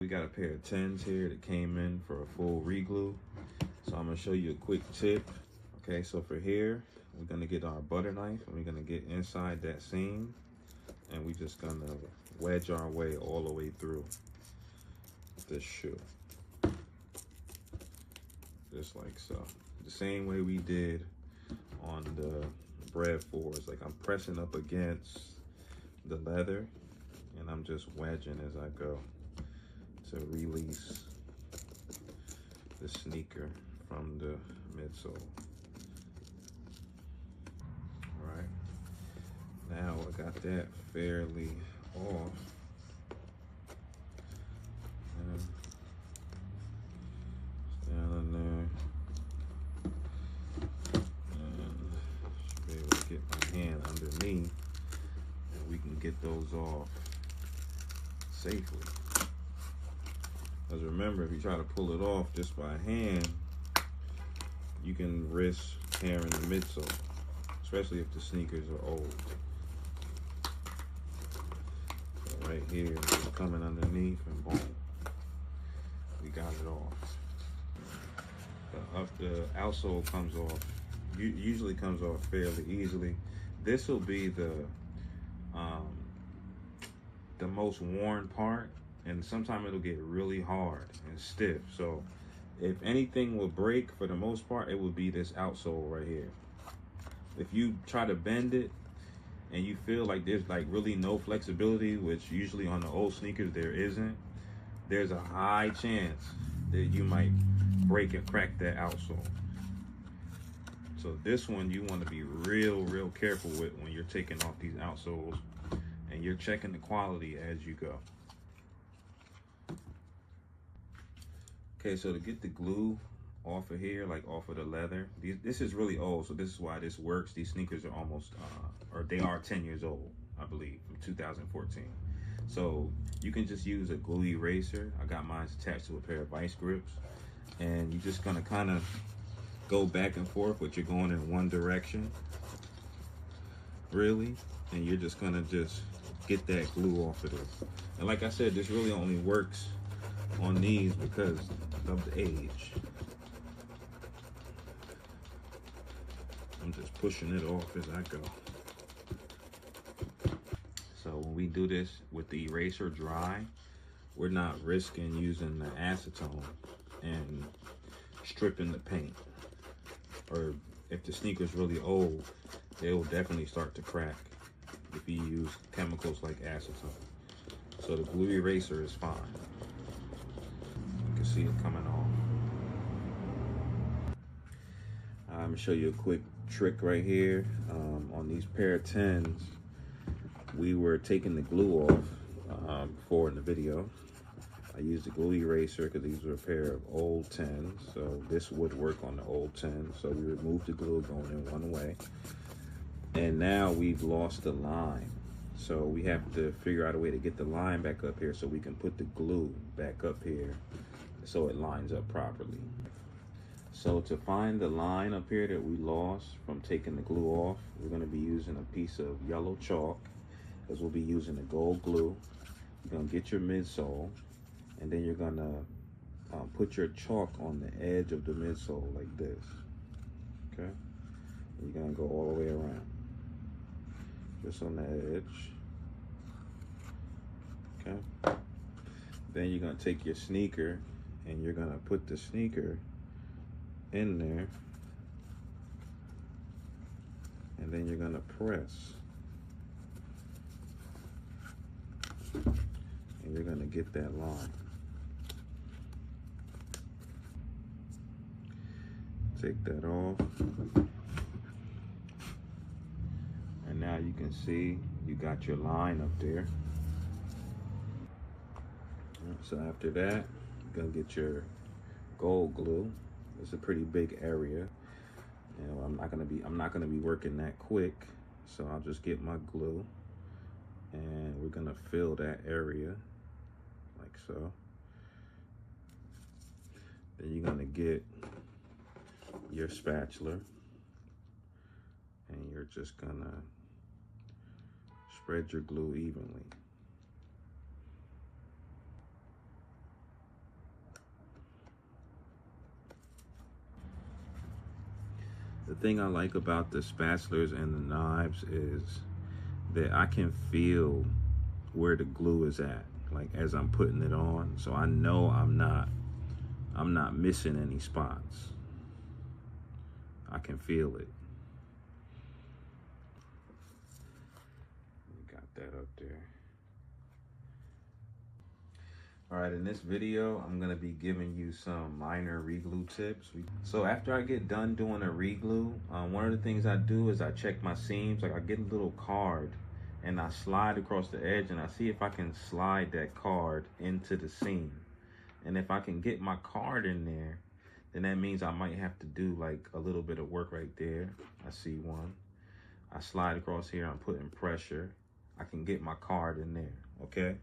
we got a pair of 10s here that came in for a full reglue. So I'm gonna show you a quick tip. Okay, so for here, we're gonna get our butter knife and we're gonna get inside that seam, and we're just gonna wedge our way all the way through this shoe. Just like so. The same way we did on the bred 4s. Like I'm pressing up against the leather and I'm just wedging as I go to release the sneaker from the midsole. All right, now I got that fairly off. And down in there, and should be able to get my hand underneath, and we can get those off safely. Because remember, if you try to pull it off just by hand, you can risk tearing the midsole, especially if the sneakers are old. So right here, just coming underneath and boom, we got it off. The outsole comes off, usually comes off fairly easily. This will be the most worn part, and sometimes it'll get really hard and stiff. So if anything will break, for the most part, it will be this outsole right here. If you try to bend it and you feel like there's like really no flexibility, which usually on the old sneakers there isn't, there's a high chance that you might break and crack that outsole. So this one you want to be real careful with when you're taking off these outsoles, and you're checking the quality as you go. Okay, so to get the glue off of here, like off of the leather, this is really old, so this is why this works. These sneakers are almost, or they are 10 years old, I believe, from 2014. So you can just use a glue eraser. I got mine attached to a pair of vice grips, and you're just gonna kind of go back and forth, but you're going in one direction, really, and you're just gonna just get that glue off of this. And like I said, this really only works on these because of the age. I'm just pushing it off as I go. So when we do this with the eraser dry, we're not risking using the acetone and stripping the paint. Or if the sneaker's really old, they will definitely start to crack if you use chemicals like acetone. So the glue eraser is fine. You can see it coming off. I'm gonna show you a quick trick right here. On these pair of 10s, we were taking the glue off before in the video. I used the glue eraser because these were a pair of old 10s, so this would work on the old 10s. So we removed the glue going in one way, and now we've lost the line. So we have to figure out a way to get the line back up here so we can put the glue back up here so it lines up properly. So to find the line up here that we lost from taking the glue off, we're going to be using a piece of yellow chalk, because we'll be using the gold glue. You're going to get your midsole, and then you're going to put your chalk on the edge of the midsole like this, okay? And you're going to go all the way around, just on the edge, okay? Then you're going to take your sneaker, and you're going to put the sneaker in there, and then you're going to press, and you're going to get that line. Take that off, and now you can see you got your line up there. So after that, you're going to get your gold glue. It's a pretty big area. You know, I'm not gonna be working that quick, so I'll just get my glue, and we're gonna fill that area like so. Then you're gonna get your spatula, and you're just gonna spread your glue evenly. thing I like about the spatulas and the knives is that I can feel where the glue is at, like as I'm putting it on. So I know I'm not missing any spots. I can feel it. Got that up there. All right, in this video, I'm gonna be giving you some minor reglue tips. So after I get done doing a reglue, one of the things I do is I check my seams. Like I get a little card and I slide across the edge and I see if I can slide that card into the seam. And if I can get my card in there, then that means I might have to do like a little bit of work right there. I see one. I slide across here, I'm putting pressure. I can get my card in there, okay?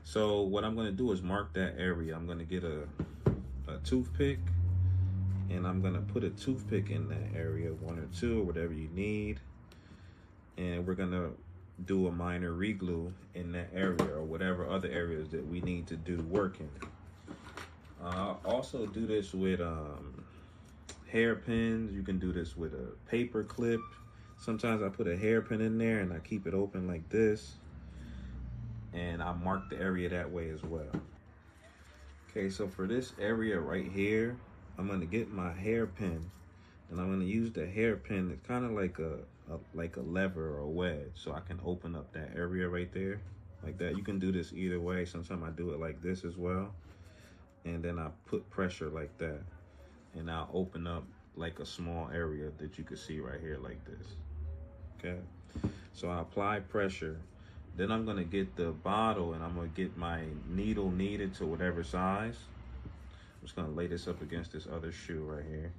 So what I'm gonna do is mark that area. I'm gonna get a toothpick and I'm gonna put a toothpick in that area, 1 or 2 or whatever you need. And we're gonna do a minor reglue in that area or whatever other areas that we need to do work in. I'll also do this with hairpins. You can do this with a paper clip. Sometimes I put a hairpin in there and I keep it open like this. And I mark the area that way as well. Okay, so for this area right here, I'm gonna get my hairpin and I'm gonna use the hairpin. It's kind of like a lever or a wedge, so I can open up that area right there, like that. You can do this either way. Sometimes I do it like this as well. And then I put pressure like that. And I'll open up like a small area that you can see right here like this, okay? So I apply pressure. Then I'm gonna get the bottle and I'm gonna get my needle kneaded to whatever size. I'm just gonna lay this up against this other shoe right here.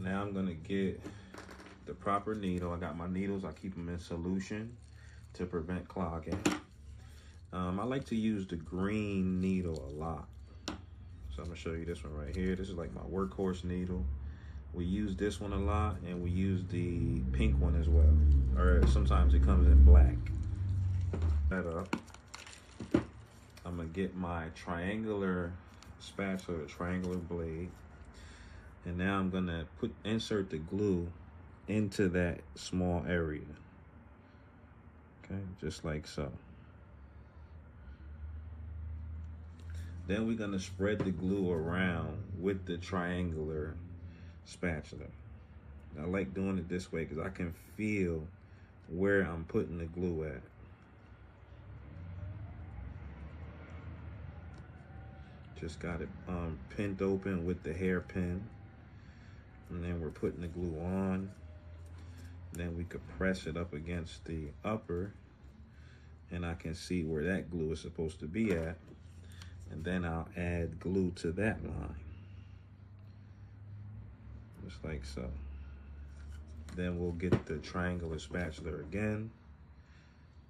Now I'm gonna get the proper needle. I got my needles, I keep them in solution to prevent clogging. I like to use the green needle a lot. So I'm gonna show you this one right here. This is like my workhorse needle. We use this one a lot, and we use the pink one as well. Or sometimes it comes in black. That up. I'm gonna get my triangular spatula, triangular blade, and now I'm gonna insert the glue into that small area. Okay, just like so. Then we're gonna spread the glue around with the triangular spatula. I like doing it this way because I can feel where I'm putting the glue at. Just got it pinned open with the hairpin. And then we're putting the glue on. Then we could press it up against the upper and I can see where that glue is supposed to be at. And then I'll add glue to that line. Just like so. Then we'll get the triangular spatula again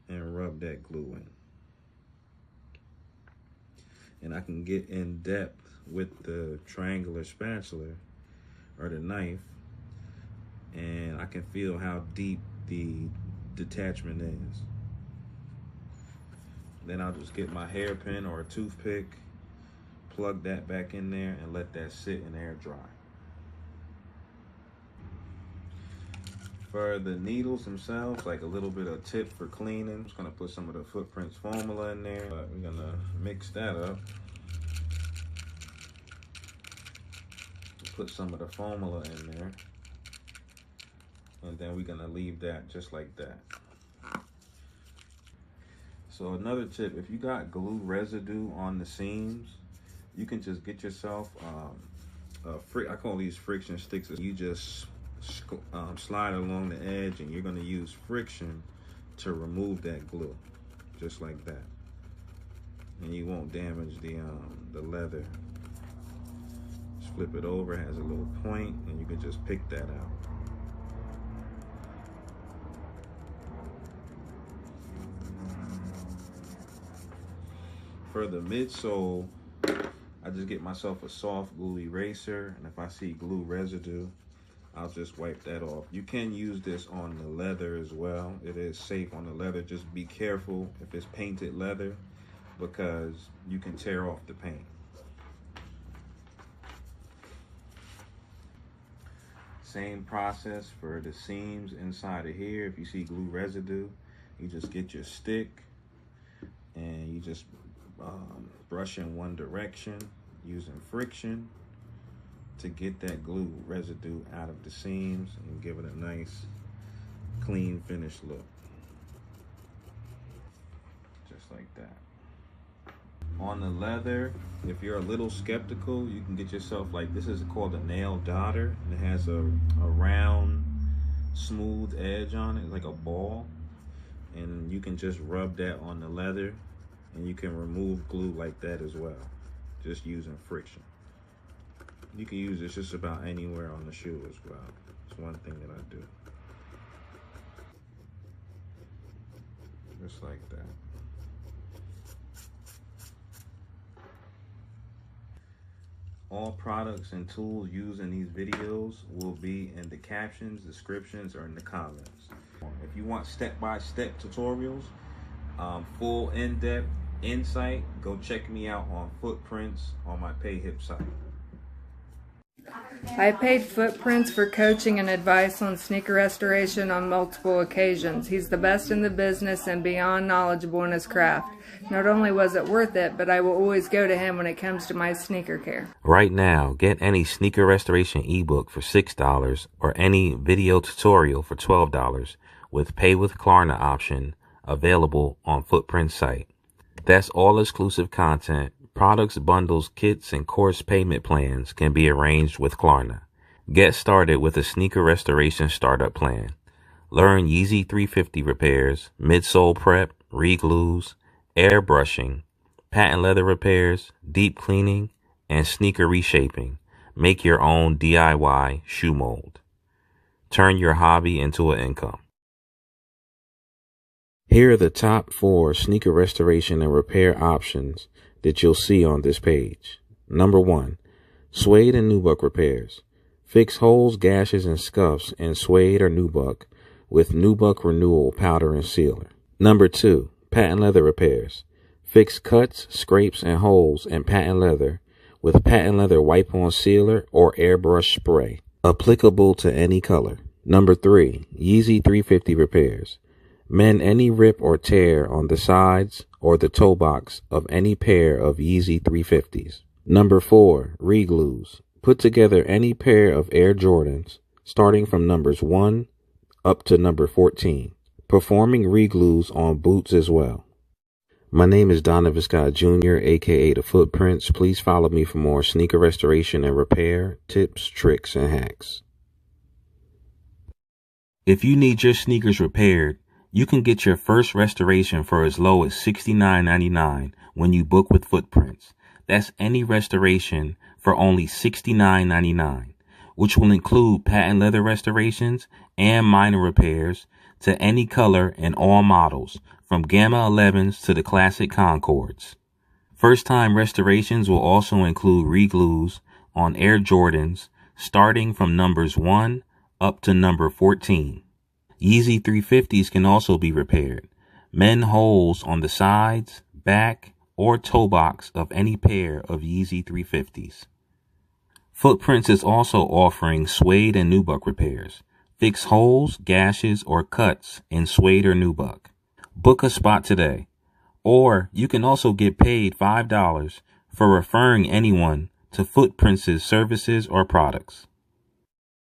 and rub that glue in. And I can get in depth with the triangular spatula or the knife, and I can feel how deep the detachment is. Then I'll just get my hairpin or a toothpick, plug that back in there, and let that sit and air dry. For the needles themselves, like a little bit of tip for cleaning, I'm just gonna put some of the Footprinse formula in there. We're gonna mix that up. Put some of the formula in there. And then we're gonna leave that just like that. So another tip, if you got glue residue on the seams, you can just get yourself, I call these friction sticks. You just slide along the edge and you're gonna use friction to remove that glue, just like that. And you won't damage the leather. Just flip it over, it has a little point, and you can just pick that out. For the midsole, I just get myself a soft glue eraser, and if I see glue residue, I'll just wipe that off. You can use this on the leather as well. It is safe on the leather. Just be careful if it's painted leather, because you can tear off the paint. Same process for the seams inside of here. If you see glue residue, you just get your stick and you just brush in one direction using friction to get that glue residue out of the seams and give it a nice clean finished look. Just like that. On the leather, if you're a little skeptical, you can get yourself, like, this is called a nail dotter, and it has a round smooth edge on it, like a ball, and you can just rub that on the leather and you can remove glue like that as well, just using friction. You can use this just about anywhere on the shoe as well. It's one thing that I do. Just like that. All products and tools used in these videos will be in the captions, descriptions, or in the comments. If you want step-by-step tutorials, full in-depth insight, go check me out on Footprinse on my PayHip site. I paid Footprinse for coaching and advice on sneaker restoration on multiple occasions. He's the best in the business and beyond knowledgeable in his craft. Not only was it worth it, but I will always go to him when it comes to my sneaker care. Right now, get any sneaker restoration ebook for $6 or any video tutorial for $12 with Pay with Klarna option available on Footprinse site. That's all exclusive content. Products, bundles, kits, and course payment plans can be arranged with Klarna. Get started with a sneaker restoration startup plan. Learn Yeezy 350 repairs, midsole prep, reglues, airbrushing, patent leather repairs, deep cleaning, and sneaker reshaping. Make your own DIY shoe mold. Turn your hobby into an income. Here are the top 4 sneaker restoration and repair options that you'll see on this page. Number 1, suede and nubuck repairs. Fix holes, gashes, and scuffs in suede or nubuck with nubuck renewal powder and sealer. Number 2, patent leather repairs. Fix cuts, scrapes, and holes in patent leather with patent leather wipe-on sealer or airbrush spray, applicable to any color. Number 3, Yeezy 350 repairs. Mend any rip or tear on the sides or the toe box of any pair of Yeezy 350s. Number 4, Reglues. Put together any pair of Air Jordans, starting from numbers 1 up to number 14, performing reglues on boots as well. My name is Donovan Scott Jr., aka The Footprinse. Please follow me for more sneaker restoration and repair tips, tricks, and hacks. If you need your sneakers repaired, you can get your first restoration for as low as $69.99 when you book with Footprinse. That's any restoration for only $69.99, which will include patent leather restorations and minor repairs to any color and all models, from Gamma 11s to the classic Concords. First-time restorations will also include reglues on Air Jordans starting from numbers 1 up to number 14. Yeezy 350s can also be repaired. Mend holes on the sides, back, or toe box of any pair of Yeezy 350s. Footprinse is also offering suede and nubuck repairs. Fix holes, gashes, or cuts in suede or nubuck. Book a spot today. Or you can also get paid $5 for referring anyone to Footprinse's services or products.